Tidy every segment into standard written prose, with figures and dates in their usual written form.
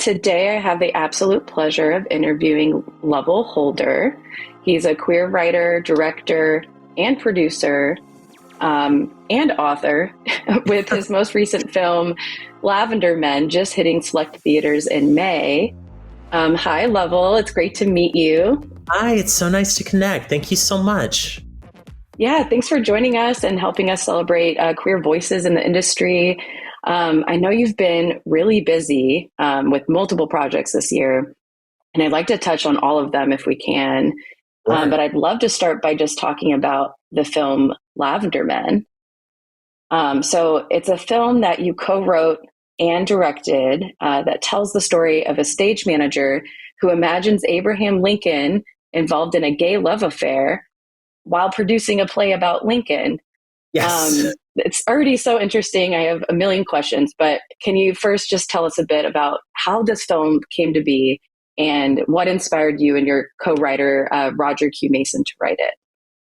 Today I have the absolute pleasure of interviewing Lovell Holder. He's a queer writer, director, and producer, and author, with his most recent film, Lavender Men, just hitting select theaters in May. Hi, Lovell. It's great to meet you. Hi, it's so nice to connect. Thank you so much. Yeah, thanks for joining us and helping us celebrate queer voices in the industry. I know you've been really busy with multiple projects this year, and I'd like to touch on all of them if we can. Sure. But I'd love to start by just talking about the film Lavender Men. So it's a film that you co-wrote and directed that tells the story of a stage manager who imagines Abraham Lincoln involved in a gay love affair while producing a play about Lincoln. Yes. It's already so interesting. I have a million questions, but can you first just tell us a bit about how this film came to be and what inspired you and your co-writer, Roger Q. Mason, to write it?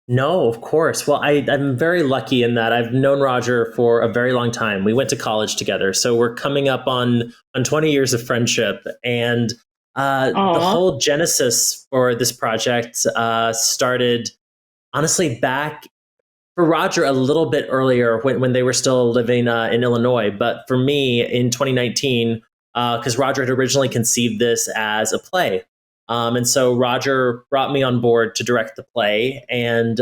No, of course. Well, I'm very lucky in that I've known Roger for a very long time. We went to college together. So we're coming up on 20 years of friendship. And the whole genesis for this project started, honestly, back for Roger a little bit earlier when they were still living in Illinois. But for me in 2019, because Roger had originally conceived this as a play. And so Roger brought me on board to direct the play. And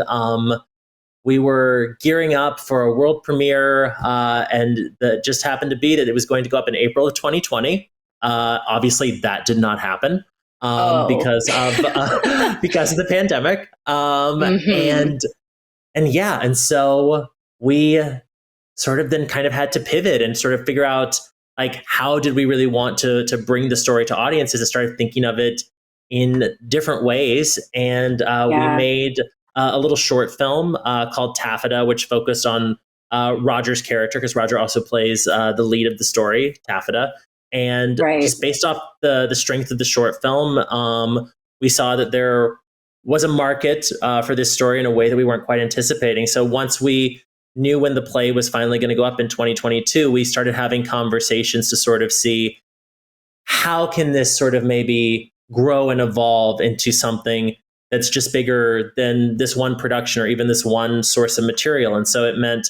we were gearing up for a world premiere. And that just happened to be that it was going to go up in April of 2020. Obviously, that did not happen. Because of the pandemic, and so we sort of then kind of had to pivot and sort of figure out, like, how did we really want to bring the story to audiences, and started thinking of it in different ways. And we made a little short film called Taffeta, which focused on Roger's character, because Roger also plays the lead of the story, Taffeta. And just based off the strength of the short film, we saw that there was a market for this story in a way that we weren't quite anticipating. So once we knew when the play was finally going to go up in 2022, we started having conversations to sort of see how can this sort of maybe grow and evolve into something that's just bigger than this one production or even this one source of material. And so it meant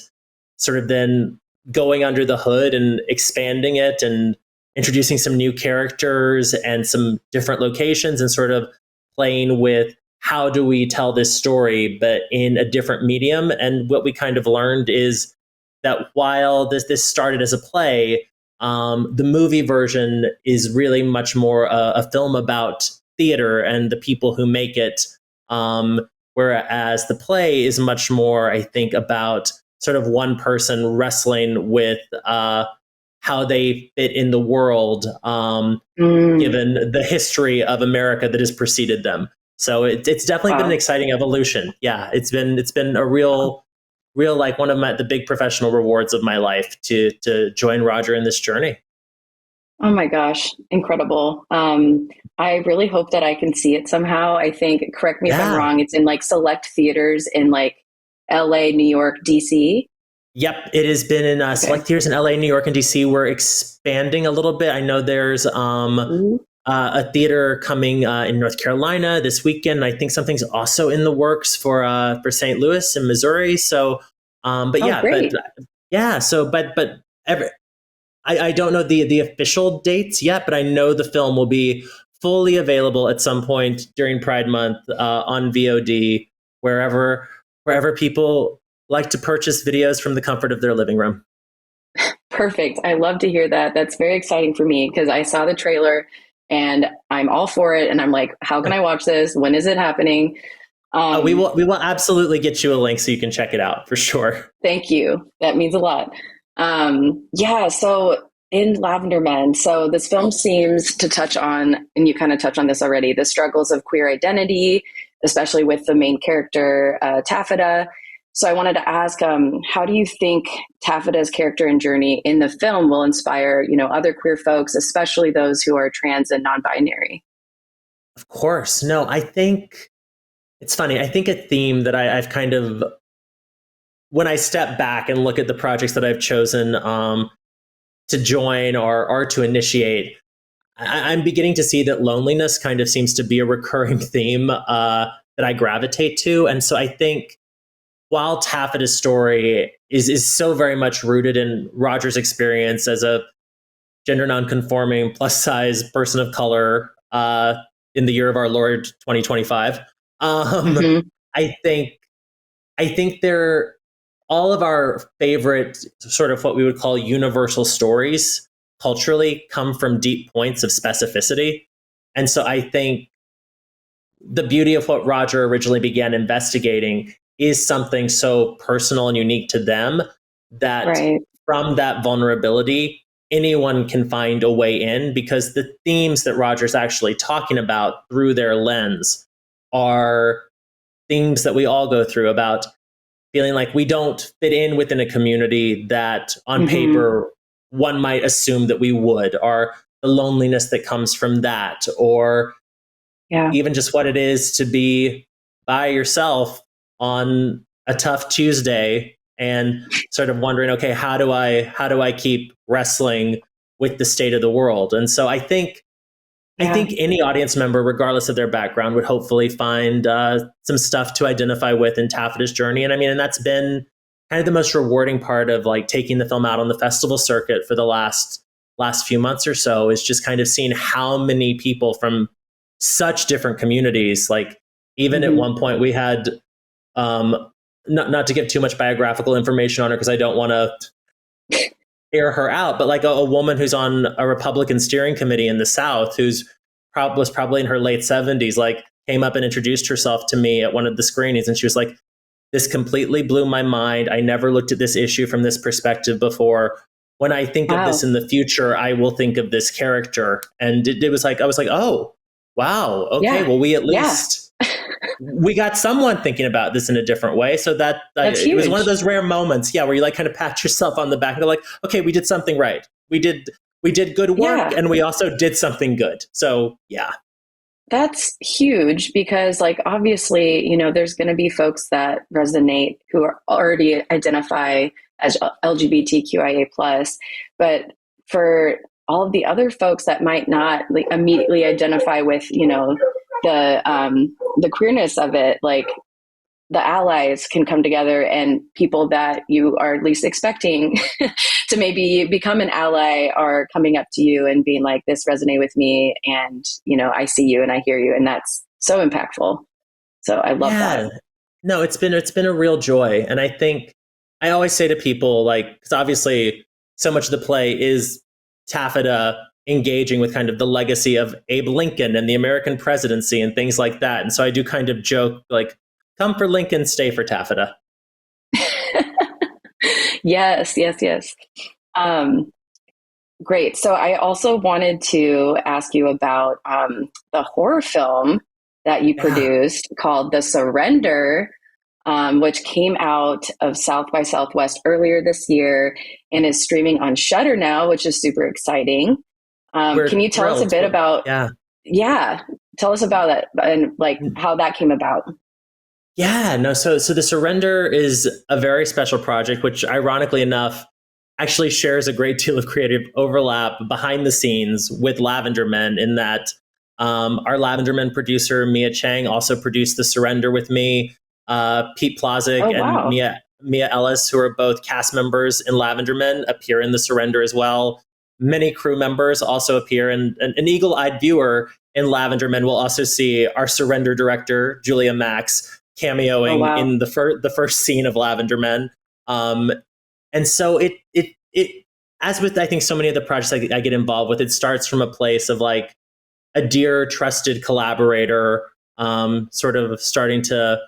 sort of then going under the hood and expanding it and introducing some new characters and some different locations, and sort of playing with how do we tell this story, but in a different medium. And what we kind of learned is that while this started as a play, the movie version is really much more a film about theater and the people who make it, whereas the play is much more, I think, about sort of one person wrestling with how they fit in the world, given the history of America that has preceded them. So it's definitely been an exciting evolution. Yeah, it's been a real like one of the big professional rewards of my life to join Roger in this journey. Oh my gosh, incredible. I really hope that I can see it somehow. I think, correct me if I'm wrong, it's in like select theaters in like LA, New York, DC. Yep, it has been in select theaters in LA, New York, and DC. We're expanding a little bit. I know there's a theater coming in North Carolina this weekend. I think something's also in the works for St. Louis in Missouri. So, I don't know the official dates yet, but I know the film will be fully available at some point during Pride Month on VOD, wherever people like to purchase videos from the comfort of their living room. Perfect. I love to hear that. That's very exciting for me because I saw the trailer and I'm all for it. And I'm like, how can I watch this? When is it happening? We will absolutely get you a link so you can check it out for sure. Thank you. That means a lot. So in Lavender Men, so this film seems to touch on, and you kind of touched on this already, the struggles of queer identity, especially with the main character, Taffeta. So I wanted to ask, how do you think Taffeta's character and journey in the film will inspire, other queer folks, especially those who are trans and non-binary? Of course. No, I think it's funny. I think a theme that I've kind of, when I step back and look at the projects that I've chosen to join or to initiate, I'm beginning to see that loneliness kind of seems to be a recurring theme that I gravitate to. And so I think while Taffeta's story is so very much rooted in Roger's experience as a gender nonconforming plus size person of color in the year of our Lord 2025, Mm-hmm. I think they're all of our favorite sort of what we would call universal stories culturally come from deep points of specificity. And so I think the beauty of what Roger originally began investigating is something so personal and unique to them that Right. from that vulnerability, anyone can find a way in, because the themes that Roger's actually talking about through their lens are themes that we all go through, about feeling like we don't fit in within a community that on Mm-hmm. paper one might assume that we would, or the loneliness that comes from that, or Yeah. even just what it is to be by yourself on a tough Tuesday and sort of wondering, okay, how do I keep wrestling with the state of the world? And so I Yeah. think any audience member, regardless of their background, would hopefully find some stuff to identify with in Taffeta's journey. And I mean, and that's been kind of the most rewarding part of like taking the film out on the festival circuit for the last few months or so, is just kind of seeing how many people from such different communities. Like even at Mm-hmm. one point, we had not to give too much biographical information on her because I don't want to air her out, but like a woman who's on a Republican steering committee in the South, who's was probably in her late 70s, like came up and introduced herself to me at one of the screenings, and she was like, "This completely blew my mind. I never looked at this issue from this perspective before. When I think of this Wow. in the future, I will think of this character." And it was like I was like, "Oh, wow, okay. Yeah. Well, we at Yeah. least." We got someone thinking about this in a different way. So that That's it was one of huge. those rare moments, yeah, where you like kind of pat yourself on the back and go like, okay, we did something right. We did good work, Yeah. and we also did something good. So yeah. That's huge because, like, obviously, there's going to be folks that resonate who are already identify as LGBTQIA plus, but for all of the other folks that might not like immediately identify with, the queerness of it, like the allies can come together and people that you are least expecting to maybe become an ally are coming up to you and being like, this resonate with me, and I see you and I hear you, and that's so impactful. So I love that. Yeah. No, it's been a real joy. And I think I always say to people, like, because obviously so much of the play is Taffeta engaging with kind of the legacy of Abe Lincoln and the American presidency and things like that. And so I do kind of joke like, come for Lincoln, stay for Taffeta. Yes, yes, yes. um, Great. So I also wanted to ask you about the horror film that you Yeah. produced called The Surrender, which came out of South by Southwest earlier this year and is streaming on Shudder now, which is super exciting. Can We're you tell us a thrilled. bit about, Yeah. yeah, tell us about it and like how that came about? Yeah, no, so the surrender is a very special project, which ironically enough actually shares a great deal of creative overlap behind the scenes with Lavender Men, in that our Lavender Men producer Mia Chang also produced the surrender with me. Pete Plazik Oh, and wow. Mia Ellis, who are both cast members in Lavender Men, appear in the surrender as well. Many crew members also appear, and an eagle-eyed viewer in Lavender Men will also see our surrender director Julia Max Oh, cameoing wow. in the first scene of Lavender Men. Um, and so it as with I think so many of the projects I get involved with, it starts from a place of like a dear trusted collaborator, sort of starting to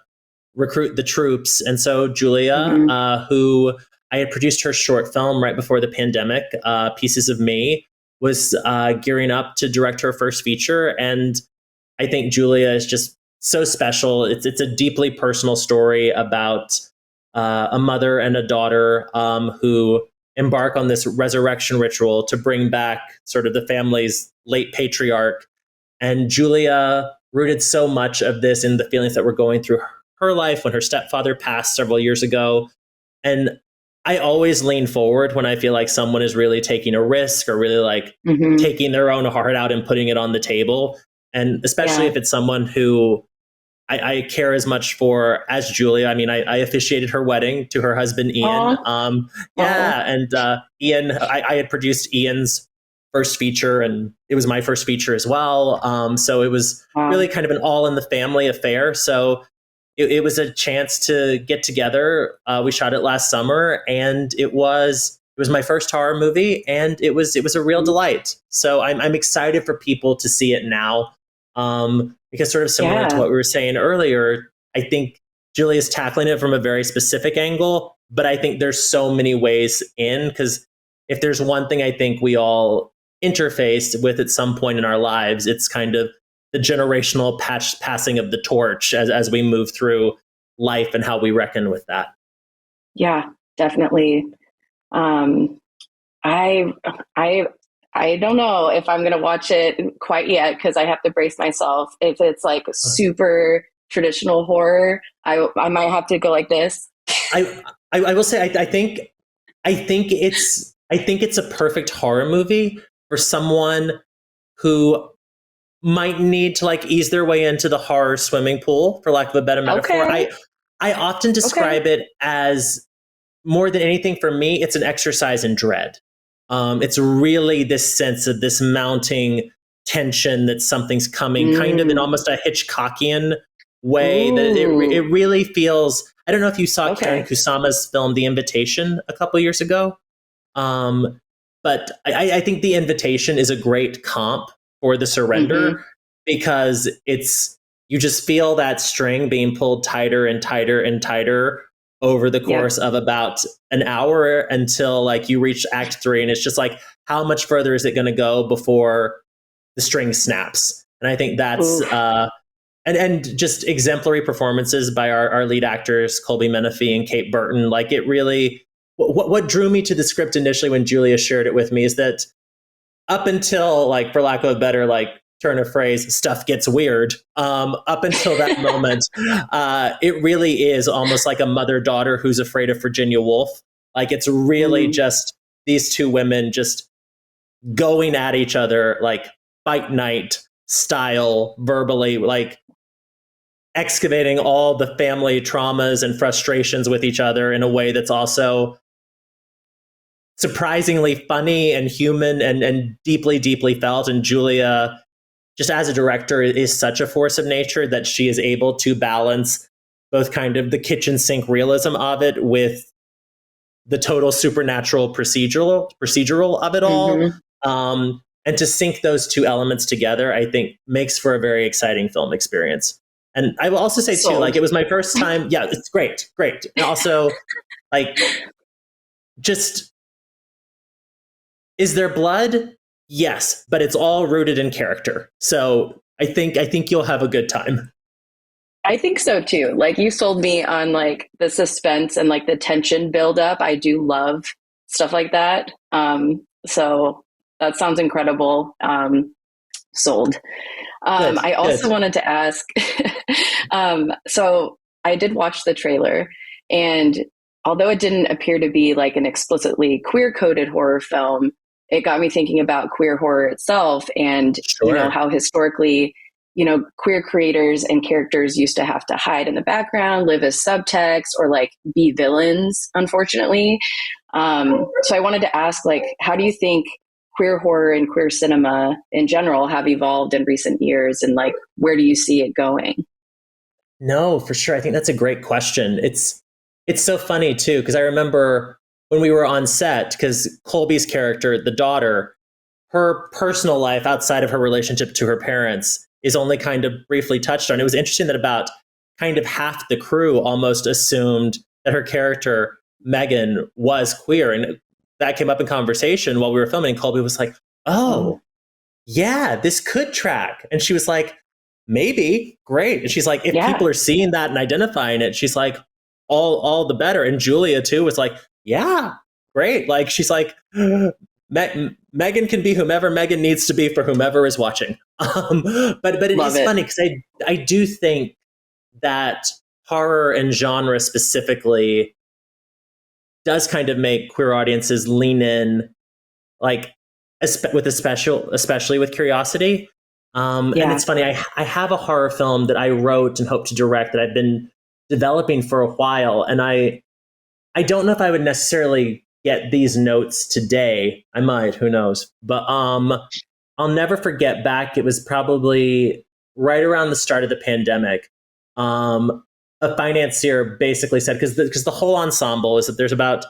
recruit the troops. And so Julia, Hmm. who I had produced her short film right before the pandemic, Pieces of Me, was gearing up to direct her first feature. And I think Julia is just so special. It's a deeply personal story about a mother and a daughter who embark on this resurrection ritual to bring back sort of the family's late patriarch. And Julia rooted so much of this in the feelings that were going through her life when her stepfather passed several years ago. And I always lean forward when I feel like someone is really taking a risk or really like Mm-hmm. taking their own heart out and putting it on the table. And especially Yeah. if it's someone who I care as much for as Julia. I mean, I officiated her wedding to her husband, Ian. Aw. Aw. Yeah. And Ian, I had produced Ian's first feature, and it was my first feature as well. So it was Wow. really kind of an all in the family affair. So it was a chance to get together. We shot it last summer, and it was my first horror movie, and it was a real delight. So I'm excited for people to see it now, because sort of similar to Yeah. what we were saying earlier, I think Julia's tackling it from a very specific angle, but I think there's so many ways in, because if there's one thing I think we all interface with at some point in our lives, it's kind of the generational passing of the torch as we move through life and how we reckon with that. Yeah, definitely. Um, I I I don't know if I'm gonna watch it quite yet because I have to brace myself. If it's like super traditional horror, I might have to go like this. I will say I think it's a perfect horror movie for someone who might need to like ease their way into the horror swimming pool, for lack of a better metaphor. Okay. I often Okay. describe it as, more than anything for me, it's an exercise in dread. It's really this sense of this mounting tension that something's coming, kind of in Mm. almost a Hitchcockian way. That it Ooh. really feels. I don't know if you saw Karen Okay. Kusama's film The Invitation a couple years ago, um, but I think The Invitation is a great comp for The Surrender, Mm-hmm. because you just feel that string being pulled tighter and tighter and tighter over the Yep. course of about an hour until like you reach act 3, and it's just like, how much further is it going to go before the string snaps? And I think that's Oof. and just exemplary performances by our lead actors, Colby Menifee and Kate Burton. Like, it really, what drew me to the script initially when Julia shared it with me is that up until, like, for lack of a better like turn of phrase, stuff gets weird. Up until that moment, it really is almost like a mother-daughter who's afraid of Virginia Woolf. Like, it's really Mm. just these two women just going at each other like fight night style, verbally, like excavating all the family traumas and frustrations with each other in a way that's also surprisingly funny and human and deeply, deeply felt. And Julia, just as a director, is such a force of nature that she is able to balance both kind of the kitchen sink realism of it with the total supernatural procedural of it all. Mm-hmm. And to sync those two elements together, I think makes for a very exciting film experience. And I will also say too, like, Sold. it was my first time. Yeah, it's great, great. And also, like, just, is there blood? Yes, but it's all rooted in character. So I think you'll have a good time. I think so too. Like you sold me on like the suspense and like the tension buildup. I do love stuff like that. So that sounds incredible. Sold. Good, I good. also wanted to ask, so I did watch the trailer, and although it didn't appear to be like an explicitly queer coded horror film, it got me thinking about queer horror itself and, Sure. how historically, queer creators and characters used to have to hide in the background, live as subtext, or like be villains, unfortunately. So I wanted to ask, like, how do you think queer horror and queer cinema in general have evolved in recent years, and like where do you see it going? No, for sure. I think that's a great question. It's so funny too, because I remember when we were on set, because Colby's character, the daughter, her personal life outside of her relationship to her parents is only kind of briefly touched on. It was interesting that about kind of half the crew almost assumed that her character, Megan, was queer. And that came up in conversation while we were filming. And Colby was like, Oh, oh, yeah, this could track. And she was like, maybe, great. And she's like, if yeah. people are seeing that and identifying it, she's like, all the better. And Julia too was like, yeah, great. Like, she's like, Megan can be whomever Megan needs to be for whomever is watching. But it Love is it. funny because I do think that horror and genre specifically does kind of make queer audiences lean in, like especially with curiosity. And Yeah. it's funny, I have a horror film that I wrote and hope to direct that I've been developing for a while, and I don't know if I would necessarily get these notes today. I might, who knows? But I'll never forget back. It was probably right around the start of the pandemic. A financier basically said, because the whole ensemble is that there's about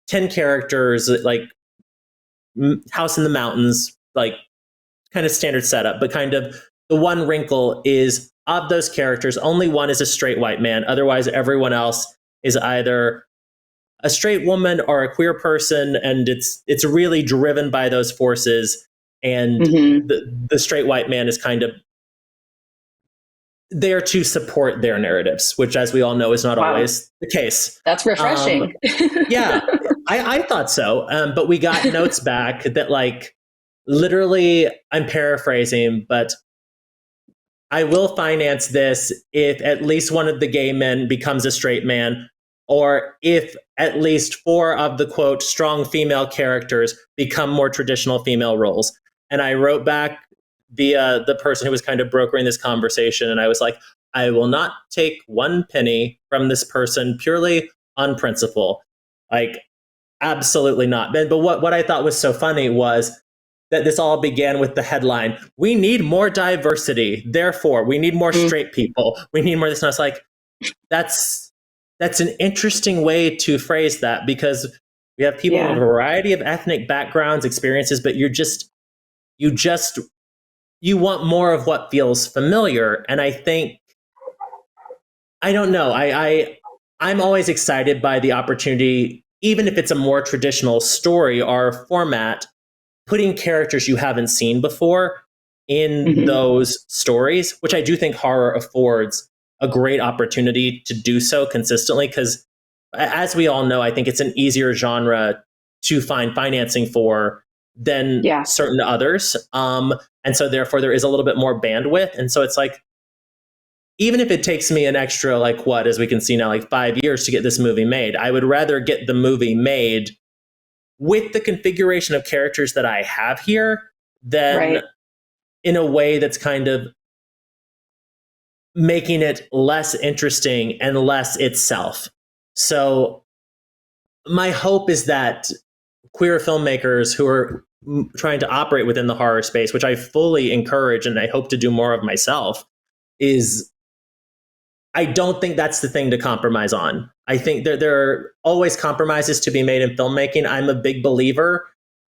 10 characters, like house in the mountains, like kind of standard setup, but kind of the one wrinkle is of those characters, only one is a straight white man. Otherwise, everyone else is either a straight woman or a queer person, and it's really driven by those forces. And the straight white man is kind of there to support their narratives, which, as we all know, is not always the case. That's refreshing. Yeah, I thought so. But we got notes back that, like, literally, I'm paraphrasing, but I will finance this if at least one of the gay men becomes a straight man, or if at least 4 of the, quote, strong female characters become more traditional female roles. And I wrote back the person who was kind of brokering this conversation, and I was like, I will not take 1 penny from this person purely on principle. Like, absolutely not. But what I thought was so funny was that this all began with the headline, "We need more diversity. Therefore, we need more straight people. We need more this." And I was like, that's an interesting way to phrase that, because we have people of a variety of ethnic backgrounds, experiences, but you want more of what feels familiar. And I think, I don't know, I'm always excited by the opportunity, even if it's a more traditional story or format, putting characters you haven't seen before in those stories, which I do think horror affords a great opportunity to do so consistently. Because as we all know, I think it's an easier genre to find financing for than certain others. And so therefore there is a little bit more bandwidth. And so it's like, even if it takes me an extra, like, what, as we can see now, like 5 years to get this movie made, I would rather get the movie made with the configuration of characters that I have here than in a way that's kind of making it less interesting and less itself. So my hope is that queer filmmakers who are trying to operate within the horror space, which I fully encourage and I hope to do more of myself, is I don't think that's the thing to compromise on. I think there are always compromises to be made in filmmaking. I'm a big believer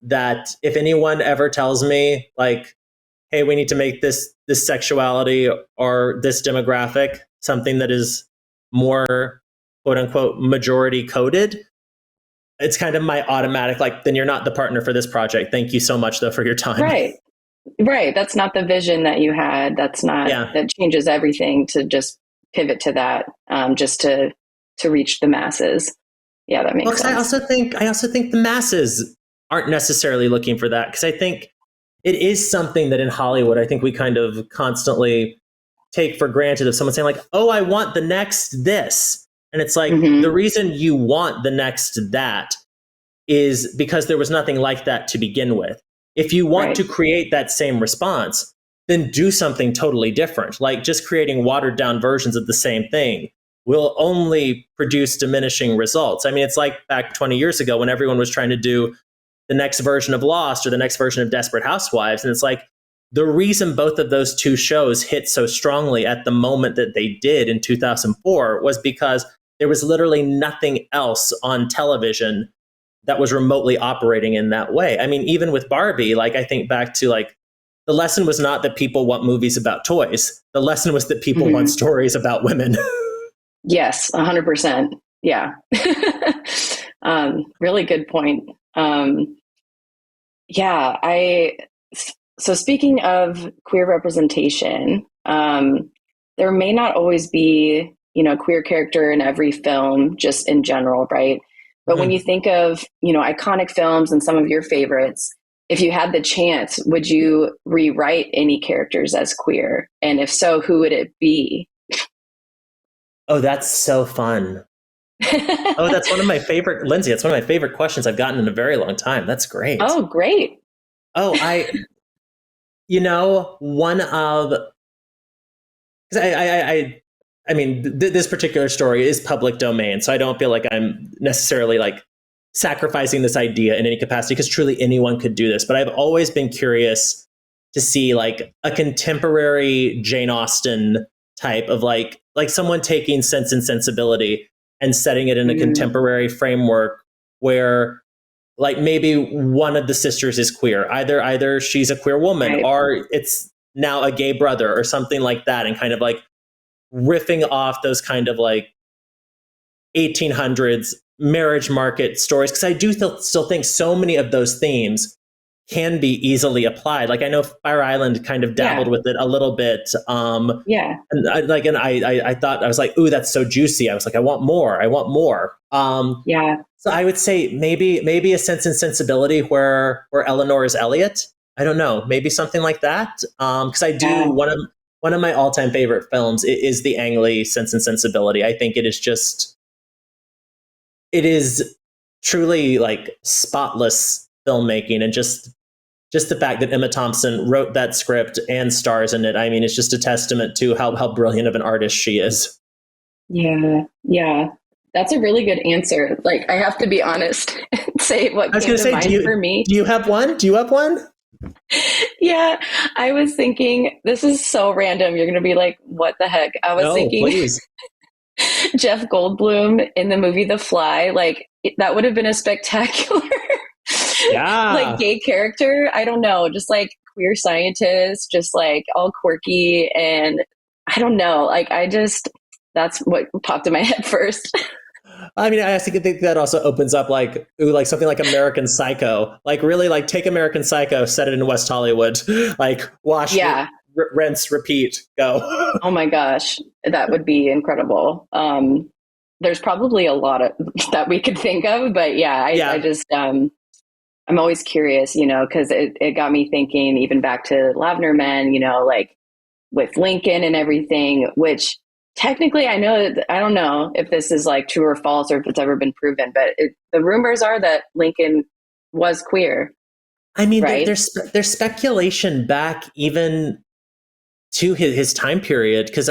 that if anyone ever tells me, like, hey, we need to make this sexuality or this demographic something that is more, quote unquote, majority coded, it's kind of my automatic, like, then you're not the partner for this project. Thank you so much, though, for your time. Right. That's not the vision that you had. That's not, that changes everything to just pivot to that, just to reach the masses. Yeah, that makes sense. I also think the masses aren't necessarily looking for that, because I think it is something that in Hollywood, I think we kind of constantly take for granted, of someone saying, like, oh, I want the next this. And it's like, the reason you want the next that is because there was nothing like that to begin with. If you want to create that same response, then do something totally different. Like, just creating watered down versions of the same thing will only produce diminishing results. I mean, it's like back 20 years ago when everyone was trying to do the next version of Lost or the next version of Desperate Housewives. And it's like, the reason both of those two shows hit so strongly at the moment that they did in 2004 was because there was literally nothing else on television that was remotely operating in that way. I mean, even with Barbie, like, I think back to, like, the lesson was not that people want movies about toys. The lesson was that people want stories about women. Yes, 100%. Yeah. Really good point. So speaking of queer representation, there may not always be, a queer character in every film, just in general, right? But when you think of, iconic films and some of your favorites, if you had the chance, would you rewrite any characters as queer? And if so, who would it be? Oh, that's so fun. Oh, that's one of my favorite, Lindsey. That's one of my favorite questions I've gotten in a very long time. That's great. Oh, great. Oh, one of, 'cause I mean, this particular story is public domain, so I don't feel like I'm necessarily like sacrificing this idea in any capacity because truly anyone could do this. But I've always been curious to see like a contemporary Jane Austen type of like someone taking Sense and Sensibility and setting it in a contemporary framework where like maybe one of the sisters is queer. Either she's a queer woman Right. or it's now a gay brother or something like that, and kind of like riffing off those kind of like 1800s marriage market stories, because I do still think so many of those themes can be easily applied. Like I know Fire Island kind of dabbled with it a little bit. Yeah. And I thought, I was like, ooh, that's so juicy. I was like, I want more. I want more. Yeah. So I would say maybe a Sense and Sensibility where Eleanor is Elliot. I don't know, maybe something like that. Because I do Yeah. one of my all-time favorite films is the Ang Lee Sense and Sensibility. I think it is truly like spotless filmmaking, and just the fact that Emma Thompson wrote that script and stars in it. I mean, it's just a testament to how brilliant of an artist she is. Yeah. Yeah. That's a really good answer. Like, I have to be honest and say what I was came going to to say, mind for me. do you have one? Do you have one? Yeah, I was thinking, this is so random. You're going to be like, what the heck? I was No, thinking please. Jeff Goldblum in the movie The Fly. Like, that would have been a spectacular, like, Yeah. gay character. I don't know, just like queer scientist, just like all quirky. And I don't know, like, that's what popped in my head first. I mean, I think that also opens up like, ooh, like something like American Psycho. Like really like take American Psycho, set it in West Hollywood, like wash, Yeah. rinse, repeat, go. Oh my gosh, that would be incredible. There's probably a lot of that we could think of, but yeah, I just I'm always curious, because it got me thinking even back to Lavender Men, like with Lincoln and everything, which technically I don't know if this is like true or false or if it's ever been proven, but the rumors are that Lincoln was queer, I mean, right? there's speculation back even to his time period, because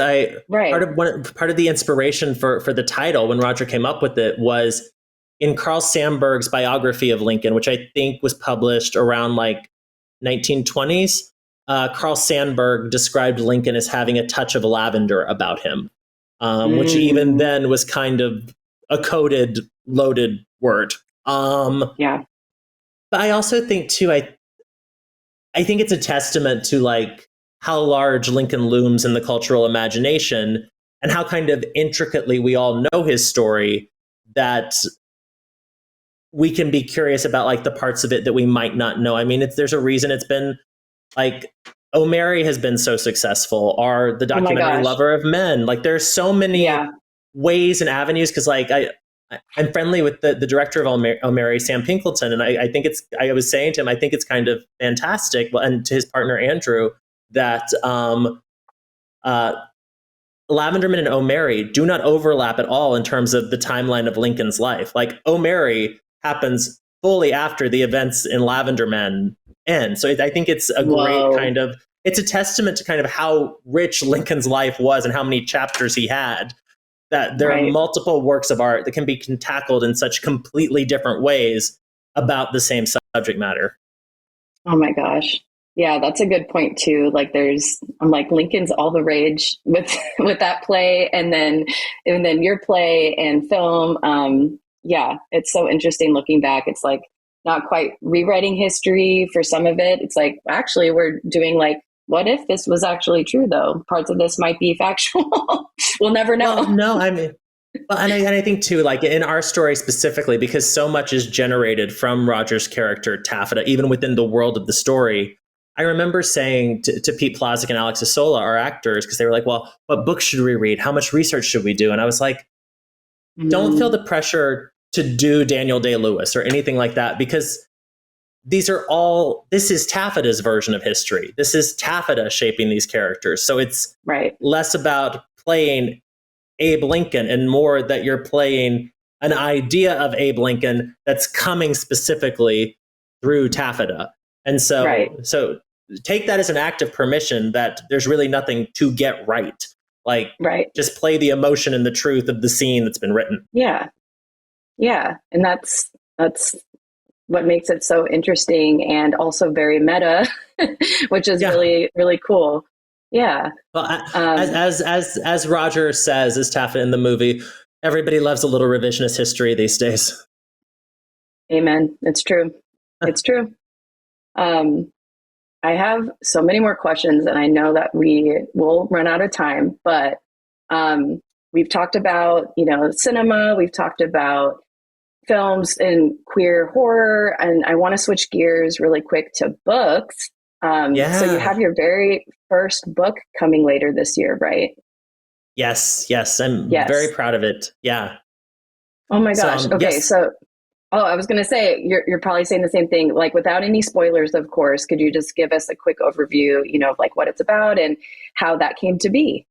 Right. part of the inspiration for the title when Roger came up with it was in Carl Sandburg's biography of Lincoln, which I think was published around like 1920s. Carl Sandburg described Lincoln as having a touch of lavender about him, which even then was kind of a coded, loaded word. Yeah. But I also think too, I think it's a testament to like how large Lincoln looms in the cultural imagination and how kind of intricately we all know his story, that we can be curious about like the parts of it that we might not know. I mean, there's a reason it's been like O'Mary has been so successful, or the documentary Lover of Men. Like there's so many ways and avenues, because like I'm friendly with the director of O'Mary, Sam Pinkleton, and I think I was saying to him, I think it's kind of fantastic, and to his partner Andrew, that Lavender Men and O'Mary do not overlap at all in terms of the timeline of Lincoln's life. Like O'Mary happens fully after the events in Lavender Men end. So I think it's a great kind of, it's a testament to kind of how rich Lincoln's life was and how many chapters he had, that there are multiple works of art that can be tackled in such completely different ways about the same subject matter. Oh my gosh. Yeah, that's a good point too. Like I'm like, Lincoln's all the rage with that play, and then your play and film. Yeah, it's so interesting looking back. It's like not quite rewriting history for some of it. It's like, actually we're doing like, what if this was actually true though? Parts of this might be factual. We'll never know. Well, no, I mean, well, and I think too, like in our story specifically, because so much is generated from Roger's character Taffeta, even within the world of the story. I remember saying to Pete Plazik and Alex Isola, our actors, because they were like, well, what books should we read? How much research should we do? And I was like, don't feel the pressure to do Daniel Day-Lewis or anything like that, because this is Taffeta's version of history. This is Taffeta shaping these characters. So it's less about playing Abe Lincoln and more that you're playing an idea of Abe Lincoln that's coming specifically through taffeta. And so take that as an act of permission that there's really nothing to get right. Like, just play the emotion and the truth of the scene that's been written. Yeah. Yeah. And that's what makes it so interesting and also very meta, which is really, really cool. Yeah. Well, as Roger says, as Taffeta in the movie, everybody loves a little revisionist history these days. Amen. It's true. It's true. I have so many more questions, and I know that we will run out of time, but we've talked about, cinema, we've talked about films and queer horror, and I want to switch gears really quick to books. So you have your very first book coming later this year, right? Yes. I'm very proud of it. Yeah. Oh my gosh. Okay. So, I was going to say, you're probably saying the same thing, like without any spoilers, of course. Could you just give us a quick overview, of like what it's about and how that came to be?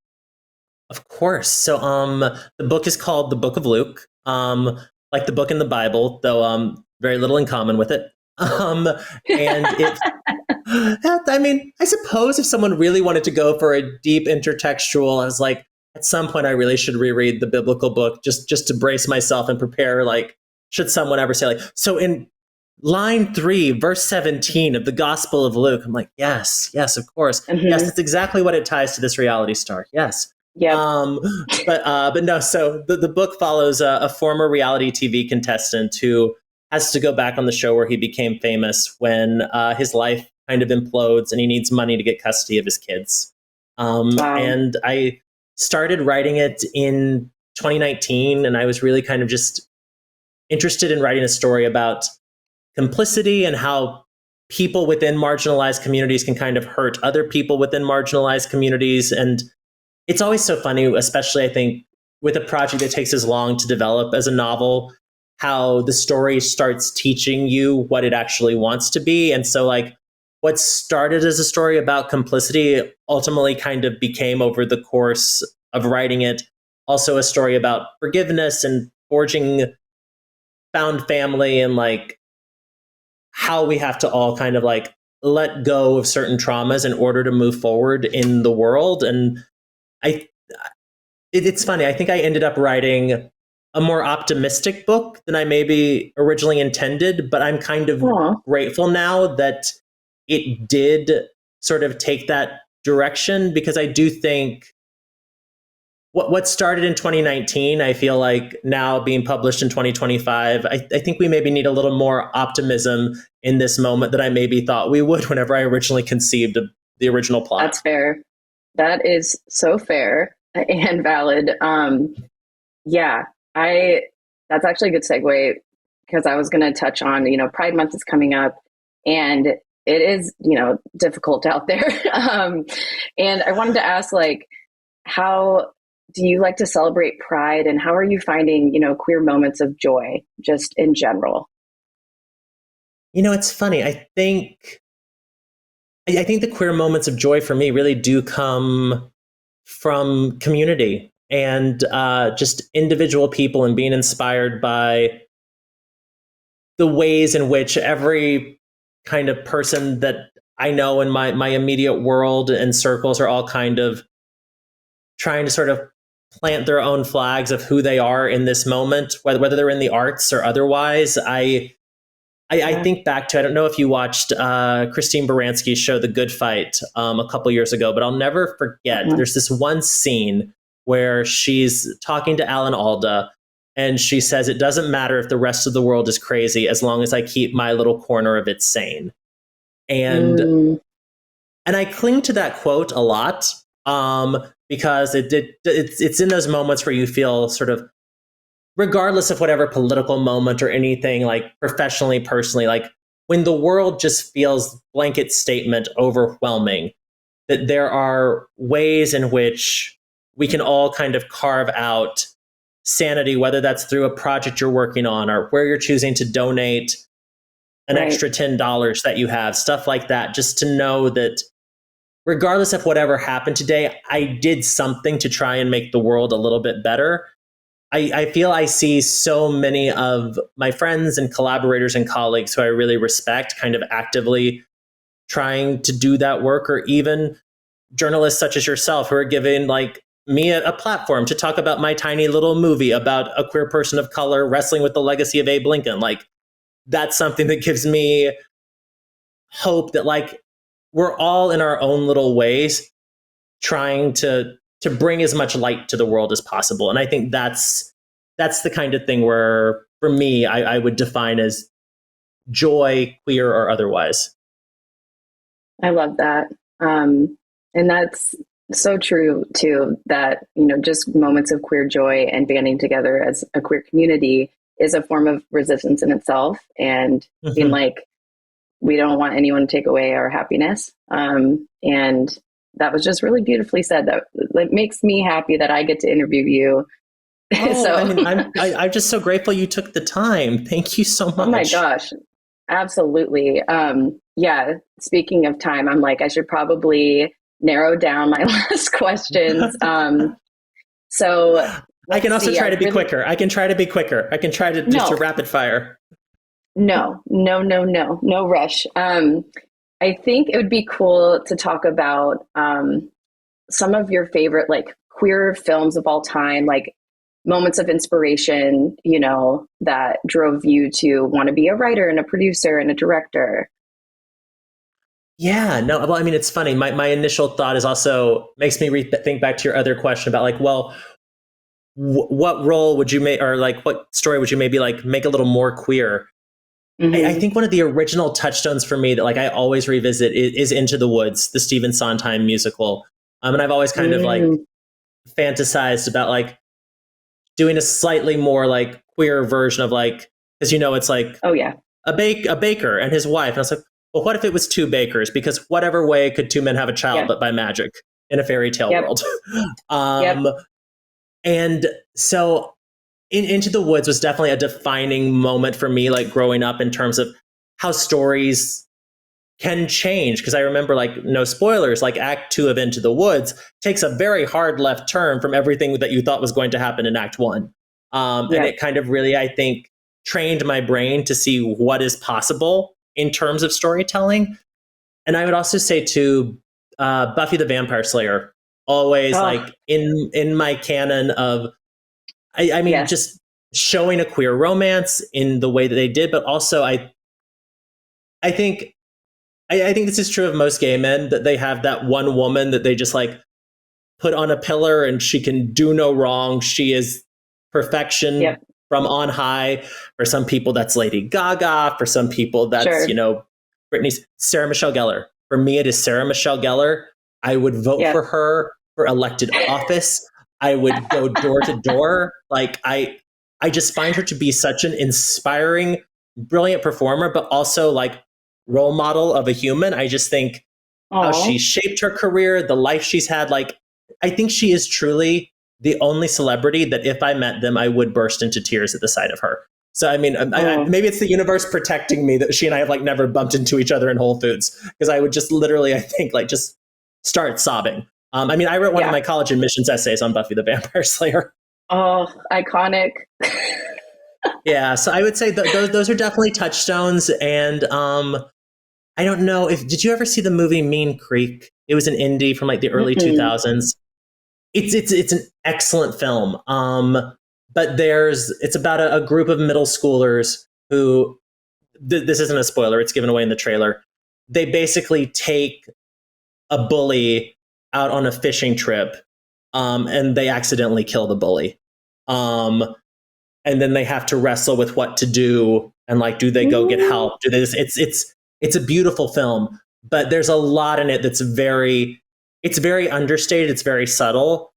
Of course. So the book is called The Book of Luke, like the book in the Bible, though very little in common with it. And it, I mean, I suppose if someone really wanted to go for a deep intertextual, I was like, at some point I really should reread the biblical book just to brace myself and prepare, like, should someone ever say, like, so in line 3, verse 17 of the Gospel of Luke, I'm like, yes, of course. Mm-hmm. Yes, that's exactly what it ties to this reality star. Yes. Yeah. But no, so the book follows a former reality TV contestant who has to go back on the show where he became famous when his life kind of implodes and he needs money to get custody of his kids. Wow. And I started writing it in 2019, and I was really kind of just interested in writing a story about complicity and how people within marginalized communities can kind of hurt other people within marginalized communities. And it's always so funny, especially I think with a project that takes as long to develop as a novel, how the story starts teaching you what it actually wants to be. And so like what started as a story about complicity ultimately kind of became, over the course of writing it, also a story about forgiveness and forging found family, and like how we have to all kind of like let go of certain traumas in order to move forward in the world. And it's funny, I think I ended up writing a more optimistic book than I maybe originally intended, but I'm kind of grateful now that it did sort of take that direction, because I do think what started in 2019, I feel like now being published in 2025, I think we maybe need a little more optimism in this moment than I maybe thought we would whenever I originally conceived of the original plot. That's fair. That is so fair and valid. That's actually a good segue, because I was going to touch on, Pride Month is coming up, and it is, difficult out there. And I wanted to ask, like, how do you like to celebrate Pride, and how are you finding, queer moments of joy just in general? It's funny. I think the queer moments of joy for me really do come from community and just individual people, and being inspired by the ways in which every kind of person that I know in my immediate world and circles are all kind of trying to sort of plant their own flags of who they are in this moment, whether they're in the arts or otherwise. I think back to, I don't know if you watched Christine Baranski's show, The Good Fight, a couple years ago, but I'll never forget. Mm-hmm. There's this one scene where she's talking to Alan Alda, and she says, it doesn't matter if the rest of the world is crazy as long as I keep my little corner of it sane. And I cling to that quote a lot, because it's in those moments where you feel sort of, regardless of whatever political moment or anything, like professionally, personally, like when the world just feels blanket statement overwhelming, that there are ways in which we can all kind of carve out sanity, whether that's through a project you're working on or where you're choosing to donate an extra $10 that you have, stuff like that, just to know that regardless of whatever happened today, I did something to try and make the world a little bit better. I feel I see so many of my friends and collaborators and colleagues who I really respect kind of actively trying to do that work, or even journalists such as yourself who are giving like me a platform to talk about my tiny little movie about a queer person of color wrestling with the legacy of Abe Lincoln. Like, that's something that gives me hope that like we're all in our own little ways trying to bring as much light to the world as possible. And I think that's the kind of thing where, for me, I would define as joy, queer or otherwise. I love that. And that's so true too, that, you know, just moments of queer joy and banding together as a queer community is a form of resistance in itself. And being like, we don't want anyone to take away our happiness. And that was just really beautifully said. That it makes me happy that I get to interview you. Oh, So I mean, I'm just so grateful you took the time. Thank you so much. oh my gosh. Absolutely. Yeah. Speaking of time, I'm like, I should probably narrow down my last questions. So I can also try to be quicker. I can try to be quicker. I can try to just to rapid fire. No rush. I think it would be cool to talk about some of your favorite like queer films of all time, like moments of inspiration, you know, that drove you to want to be a writer and a producer and a director. Yeah, no, well, I mean, it's funny. My initial thought is also makes me think back to your other question about like, well, what role would you make, or like what story would you maybe like make a little more queer? I think one of the original touchstones for me that like I always revisit is Into the Woods, the Stephen Sondheim musical. And I've always kind of like fantasized about like doing a slightly more like queer version of like, because you know it's like a baker and his wife, and I was like, well, what if it was two bakers? Because whatever way could two men have a child but by magic in a fairy tale world? And so Into the Woods was definitely a defining moment for me, like growing up, in terms of how stories can change. Because I remember, like, no spoilers, like Act 2 of Into the Woods takes a very hard left turn from everything that you thought was going to happen in Act 1. And it kind of really, I think, trained my brain to see what is possible in terms of storytelling. And I would also say too, Buffy the Vampire Slayer, always like in my canon of, I mean, just showing a queer romance in the way that they did, but also I think this is true of most gay men, that they have that one woman that they just like put on a pillar and she can do no wrong. She is perfection from on high. For some people, that's Lady Gaga. For some people, that's, you know, Britney's. Sarah Michelle Gellar. For me, it is Sarah Michelle Gellar. I would vote for her for elected office. I would go door to door. Like I just find her to be such an inspiring, brilliant performer, but also like role model of a human. I just think how she shaped her career, the life she's had. Like, I think she is truly the only celebrity that if I met them, I would burst into tears at the sight of her. So, I mean, maybe it's the universe protecting me that she and I have like never bumped into each other in Whole Foods, because I would just literally, I think, like just start sobbing. I mean, I wrote one of my college admissions essays on Buffy the Vampire Slayer. Oh, iconic. Yeah, so I would say those are definitely touchstones. And I don't know did you ever see the movie Mean Creek? It was an indie from like the early 2000s. It's an excellent film. But it's about a group of middle schoolers who, this isn't a spoiler, it's given away in the trailer. They basically take a bully out on a fishing trip, and they accidentally kill the bully. And then they have to wrestle with what to do, and like, do they go get help? Do they it's a beautiful film, but there's a lot in it that's very understated, it's very subtle.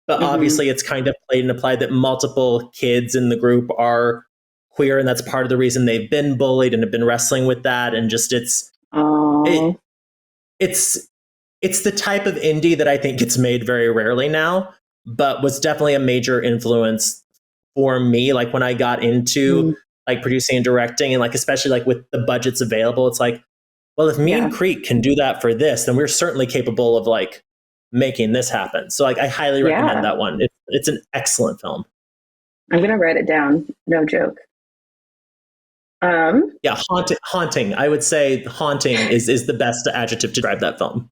But obviously it's kind of played and applied that multiple kids in the group are queer, and that's part of the reason they've been bullied and have been wrestling with that. And just it's the type of indie that I think gets made very rarely now, but was definitely a major influence for me. Like when I got into like producing and directing, and like especially like with the budgets available, it's like, well, if Mean Creek can do that for this, then we're certainly capable of like making this happen. So like I highly recommend that one. It's an excellent film. I'm going to write it down. No joke. Yeah, haunting. I would say haunting is the best adjective to describe that film.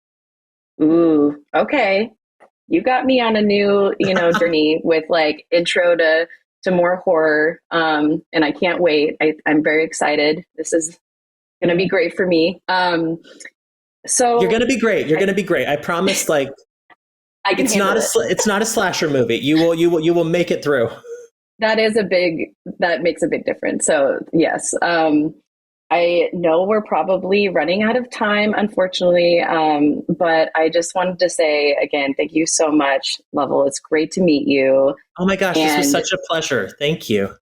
Ooh, okay. You got me on a new, journey with like intro to more horror. And I can't wait. I'm very excited. This is going to be great for me. So you're going to be great. You're going to be great. I promise. Like, I can it's not a slasher movie. You will make it through. That makes a big difference. So yes, I know we're probably running out of time, unfortunately. But I just wanted to say again, thank you so much, Lovell. It's great to meet you. Oh my gosh, this was such a pleasure. Thank you.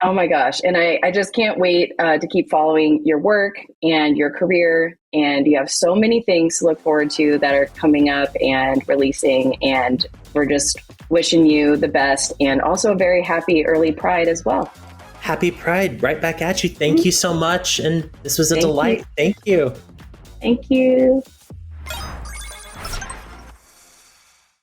Oh my gosh. And I just can't wait to keep following your work and your career. And you have so many things to look forward to that are coming up and releasing. And we're just wishing you the best, and also a very happy early Pride as well. Happy Pride. Right back at you. Thank you so much. And this was a delight. Thank you. Thank you.